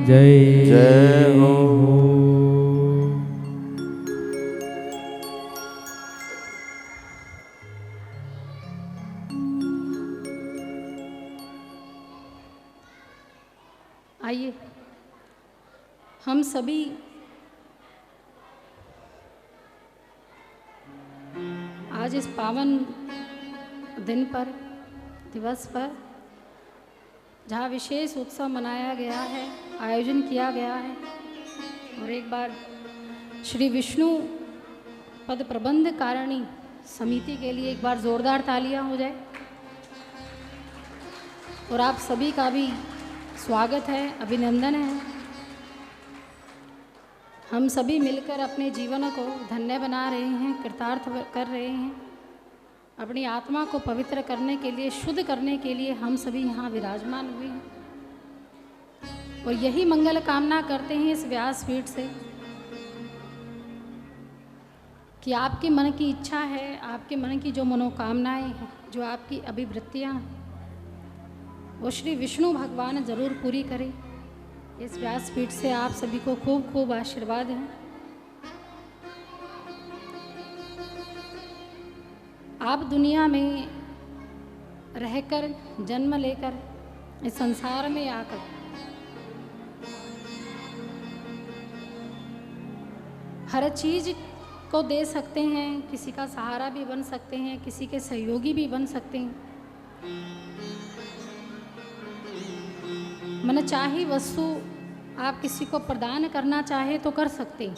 जय जय हो। आइए हम सभी आज इस पावन दिन पर, दिवस पर, जहाँ विशेष उत्सव मनाया गया है, आयोजन किया गया है, और एक बार श्री विष्णु पद प्रबंध कारिणी समिति के लिए एक बार जोरदार तालियां हो जाए। और आप सभी का भी स्वागत है, अभिनंदन है। हम सभी मिलकर अपने जीवन को धन्य बना रहे हैं, कृतार्थ कर रहे हैं। अपनी आत्मा को पवित्र करने के लिए, शुद्ध करने के लिए हम सभी यहाँ विराजमान हुए हैं। और यही मंगल कामना करते हैं इस व्यासपीठ से कि आपके मन की इच्छा है, आपके मन की जो मनोकामनाएं हैं, जो आपकी अभिवृत्तियाँ हैं, वो श्री विष्णु भगवान जरूर पूरी करें। इस व्यासपीठ से आप सभी को खूब खूब आशीर्वाद है। आप दुनिया में रहकर, जन्म लेकर, इस संसार में आकर हर चीज को दे सकते हैं, किसी का सहारा भी बन सकते हैं, किसी के सहयोगी भी बन सकते हैं। मन चाही वस्तु आप किसी को प्रदान करना चाहे तो कर सकते हैं,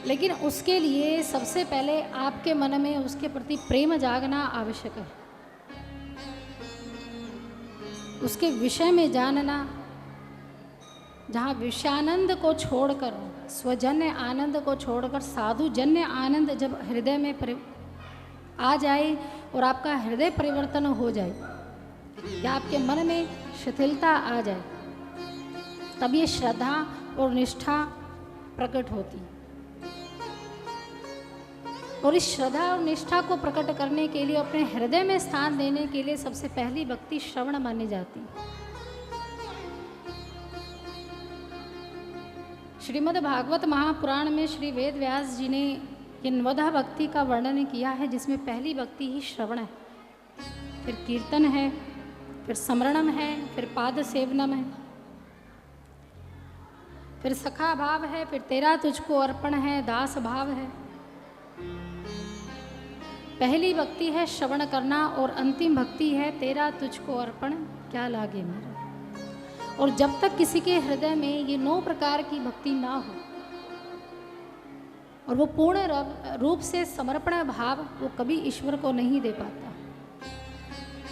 लेकिन उसके लिए सबसे पहले आपके मन में उसके प्रति प्रेम जागना आवश्यक है। उसके विषय में जानना, जहाँ विषयानंद को छोड़कर, स्वजन्य आनंद को छोड़कर साधुजन्य आनंद जब हृदय में आ जाए और आपका हृदय परिवर्तन हो जाए, या आपके मन में शिथिलता आ जाए, तब ये श्रद्धा और निष्ठा प्रकट होती। और इस श्रद्धा और निष्ठा को प्रकट करने के लिए, अपने हृदय में स्थान देने के लिए सबसे पहली भक्ति श्रवण मानी जाती। श्रीमद् भागवत महापुराण में श्री वेद व्यास जी ने ये नवधा भक्ति का वर्णन किया है, जिसमें पहली भक्ति ही श्रवण है, फिर कीर्तन है, फिर स्मरणम है, फिर पाद सेवनम है, फिर सखा भाव है, फिर तेरा तुझको अर्पण है, दास भाव है। पहली भक्ति है श्रवण करना, और अंतिम भक्ति है तेरा तुझको अर्पण क्या लागे मेरा। और जब तक किसी के हृदय में ये 9 प्रकार की भक्ति ना हो और वो पूर्ण रूप से समर्पण भाव वो कभी ईश्वर को नहीं दे पाता।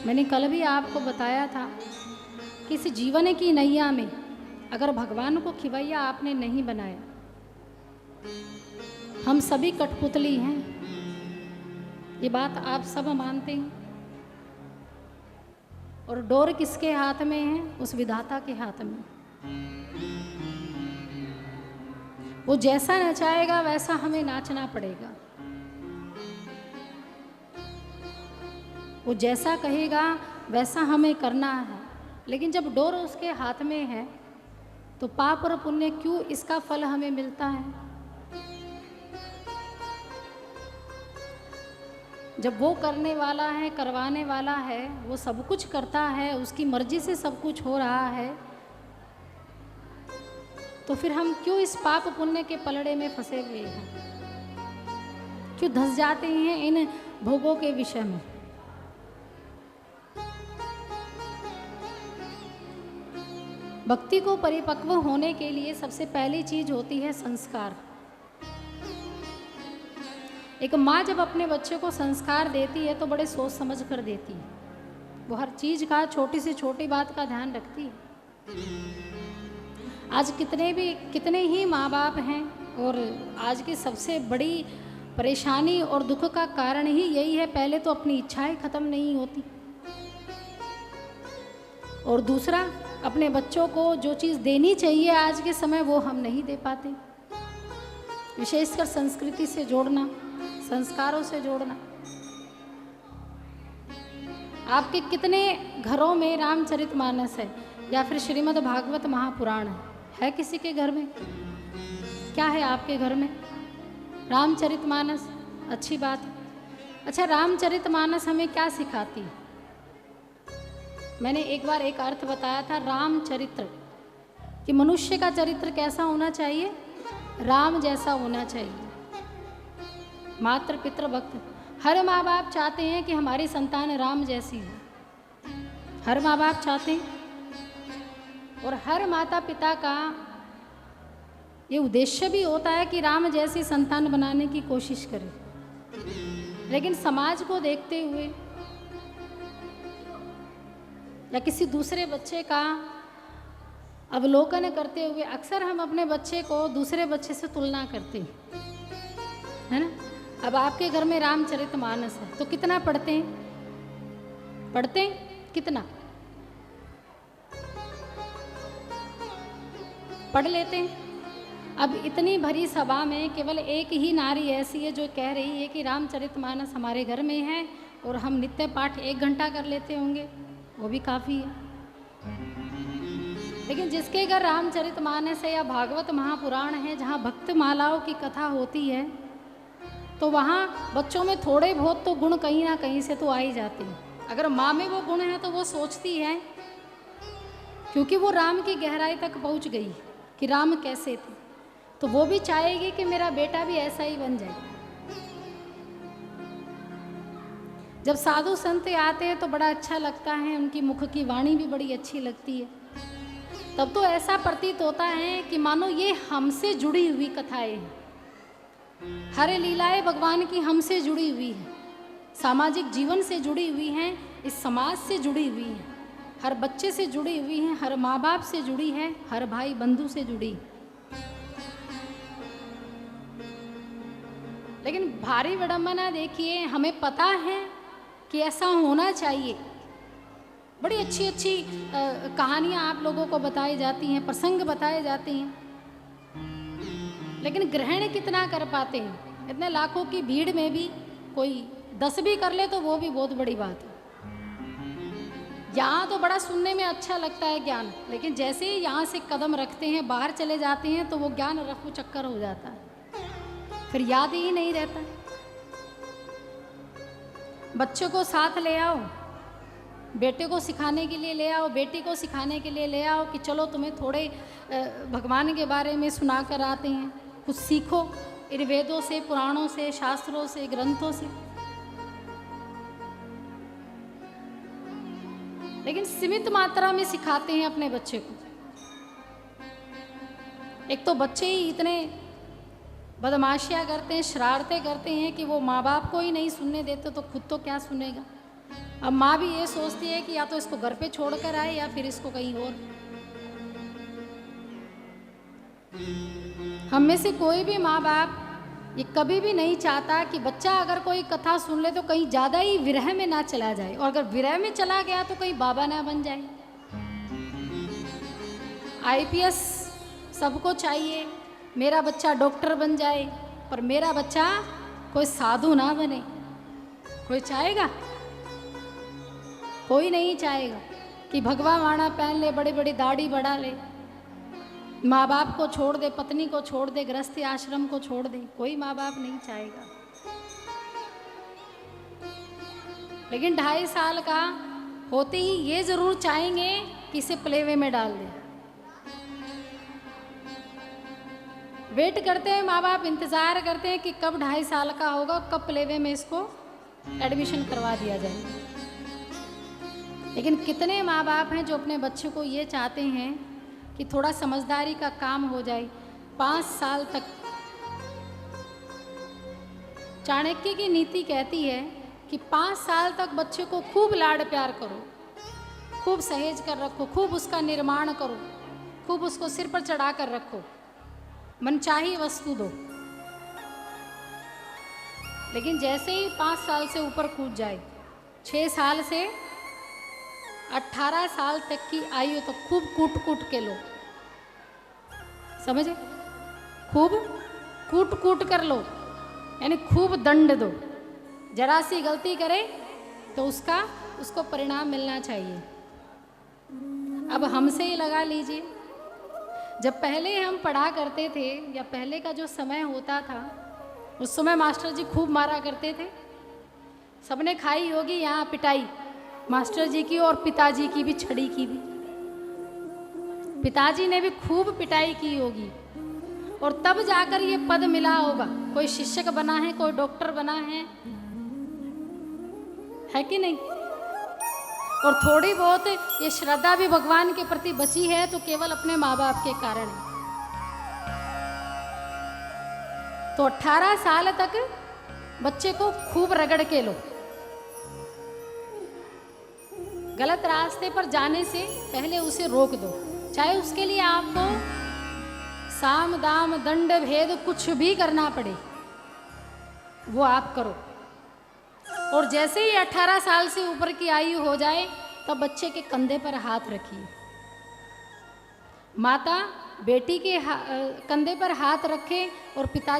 मैंने कल भी आपको बताया था कि इस जीवन की नैया में अगर भगवान को खिवैया आपने नहीं बनाया, हम सभी कठपुतली हैं, ये बात आप सब मानते हैं। और डोर किसके हाथ में है? उस विधाता के हाथ में। वो जैसा नचाएगा वैसा हमें नाचना पड़ेगा, वो जैसा कहेगा वैसा हमें करना है। लेकिन जब डोर उसके हाथ में है तो पाप और पुण्य क्यों इसका फल हमें मिलता है? जब वो करने वाला है, करवाने वाला है, वो सब कुछ करता है, उसकी मर्जी से सब कुछ हो रहा है, तो फिर हम क्यों इस पाप पुण्य के पलड़े में फंसे हुए हैं? क्यों धंस जाते हैं इन भोगों के विषय में? भक्ति को परिपक्व होने के लिए सबसे पहली चीज होती है संस्कार। एक माँ जब अपने बच्चे को संस्कार देती है तो बड़े सोच समझ कर देती है। वो हर चीज का, छोटी से छोटी बात का ध्यान रखती है। आज कितने ही माँ बाप हैं, और आज की सबसे बड़ी परेशानी और दुख का कारण ही यही है। पहले तो अपनी इच्छाएं खत्म नहीं होती, और दूसरा अपने बच्चों को जो चीज़ देनी चाहिए आज के समय वो हम नहीं दे पाते। विशेषकर संस्कृति से जोड़ना, संस्कारों से जोड़ना। आपके कितने घरों में रामचरितमानस है, या फिर श्रीमद् भागवत महापुराण है किसी के घर में? क्या है आपके घर में? रामचरितमानस, अच्छी बात है। अच्छा, रामचरितमानस हमें क्या सिखाती है? मैंने एक बार एक अर्थ बताया था रामचरित्र, कि मनुष्य का चरित्र कैसा होना चाहिए? राम जैसा होना चाहिए। मातृ पितृ भक्त, हर माँ बाप चाहते हैं कि हमारी संतान राम जैसी हो, हर माँ बाप चाहते हैं। और हर माता पिता का ये उद्देश्य भी होता है कि राम जैसी संतान बनाने की कोशिश करें। लेकिन समाज को देखते हुए या किसी दूसरे बच्चे का अवलोकन करते हुए अक्सर हम अपने बच्चे को दूसरे बच्चे से तुलना करते हैं, है ना। अब आपके घर में रामचरितमानस है तो कितना पढ़ते हैं? पढ़ते हैं कितना? पढ़ लेते हैं। अब इतनी भरी सभा में केवल एक ही नारी ऐसी है जो कह रही है कि रामचरितमानस हमारे घर में है और हम नित्य पाठ 1 घंटा कर लेते होंगे, वो भी काफ़ी है। लेकिन जिसके घर रामचरितमानस है या भागवत महापुराण है, जहाँ भक्त मालाओं की कथा होती है, तो वहाँ बच्चों में थोड़े बहुत तो गुण कहीं ना कहीं से तो आ ही जाते हैं। अगर माँ में वो गुण है तो वो सोचती है, क्योंकि वो राम की गहराई तक पहुँच गई कि राम कैसे थे, तो वो भी चाहेगी कि मेरा बेटा भी ऐसा ही बन जाए। जब साधु संत आते हैं तो बड़ा अच्छा लगता है, उनकी मुख की वाणी भी बड़ी अच्छी लगती है। तब तो ऐसा प्रतीत होता है कि मानो ये हमसे जुड़ी हुई कथाएं हैं, हर लीलाएं भगवान की हमसे जुड़ी हुई है, सामाजिक जीवन से जुड़ी हुई हैं, इस समाज से जुड़ी हुई हैं, हर बच्चे से जुड़ी हुई हैं, हर माँ बाप से जुड़ी है, हर भाई बंधु से जुड़ी। लेकिन भारी विडंबना देखिए, हमें पता है कि ऐसा होना चाहिए, बड़ी अच्छी अच्छी कहानियाँ आप लोगों को बताई जाती हैं, प्रसंग बताए जाते हैं, लेकिन ग्रहण कितना कर पाते हैं? इतने लाखों की भीड़ में भी कोई 10 भी कर ले तो वो भी बहुत बड़ी बात है। यहाँ तो बड़ा सुनने में अच्छा लगता है ज्ञान, लेकिन जैसे ही यहाँ से कदम रखते हैं, बाहर चले जाते हैं, तो वो ज्ञान रफू चक्कर हो जाता है, फिर याद ही नहीं रहता। बच्चों को साथ ले आओ, बेटे को सिखाने के लिए ले आओ, बेटी को सिखाने के लिए ले आओ कि चलो तुम्हें थोड़े भगवान के बारे में सुना कर आते हैं, कुछ सीखो इन वेदों से, पुराणों से, शास्त्रों से, ग्रंथों से। लेकिन सीमित मात्रा में सिखाते हैं अपने बच्चे को। एक तो बच्चे ही इतने बदमाशियाँ करते हैं, शरारतें करते हैं कि वो माँ बाप को ही नहीं सुनने देते तो खुद तो क्या सुनेगा। अब माँ भी ये सोचती है कि या तो इसको घर पे छोड़ कर आए या फिर इसको कहीं और। हम में से कोई भी माँ बाप ये कभी भी नहीं चाहता कि बच्चा अगर कोई कथा सुन ले तो कहीं ज़्यादा ही विरह में ना चला जाए, और अगर विरह में चला गया तो कहीं बाबा ना बन जाए। IPS सबको चाहिए, मेरा बच्चा डॉक्टर बन जाए, पर मेरा बच्चा कोई साधु ना बने। कोई चाहेगा? कोई नहीं चाहेगा कि भगवा माड़ा पहन ले, बड़ी बड़ी दाढ़ी बढ़ा ले, माँ बाप को छोड़ दे, पत्नी को छोड़ दे, गृहस्थी आश्रम को छोड़ दे। कोई माँ बाप नहीं चाहेगा। लेकिन 2.5 साल का होते ही ये जरूर चाहेंगे कि इसे प्लेवे में डाल दे। वेट करते हैं माँ बाप, इंतज़ार करते हैं कि कब 2.5 साल का होगा, कब प्लेवे में इसको एडमिशन करवा दिया जाए। लेकिन कितने माँ बाप हैं जो अपने बच्चों को ये चाहते हैं कि थोड़ा समझदारी का काम हो जाए। 5 साल तक चाणक्य की नीति कहती है कि 5 साल तक बच्चे को खूब लाड प्यार करो, खूब सहेज कर रखो, खूब उसका निर्माण करो, खूब उसको सिर पर चढ़ा कर रखो, मनचाही वस्तु दो। लेकिन जैसे ही 5 साल से ऊपर कूद जाए, 6 साल से 18 साल तक की आयु तो खूब कूट कूट के लो, समझे? खूब कूट कूट कर लो, यानी खूब दंड दो। जरा सी गलती करे तो उसको परिणाम मिलना चाहिए। अब हमसे ही लगा लीजिए, जब पहले हम पढ़ा करते थे या पहले का जो समय होता था, उस समय मास्टर जी खूब मारा करते थे। सबने खाई होगी यहाँ पिटाई, मास्टर जी की और पिताजी की भी, छड़ी की भी। पिताजी ने भी खूब पिटाई की होगी और तब जाकर ये पद मिला होगा। कोई शिक्षक बना है, कोई डॉक्टर बना है कि नहीं? और थोड़ी बहुत ये श्रद्धा भी भगवान के प्रति बची है तो केवल अपने माँ बाप के कारण है। तो 18 साल तक बच्चे को खूब रगड़ के लो, गलत रास्ते पर जाने से पहले उसे रोक दो, चाहे उसके लिए आपको साम दाम दंड भेद कुछ भी करना पड़े, वो आप करो। और जैसे ही 18 साल से ऊपर की आयु हो जाए तब बच्चे के कंधे पर हाथ रखिए। माता बेटी के कंधे पर हाथ रखे और पिता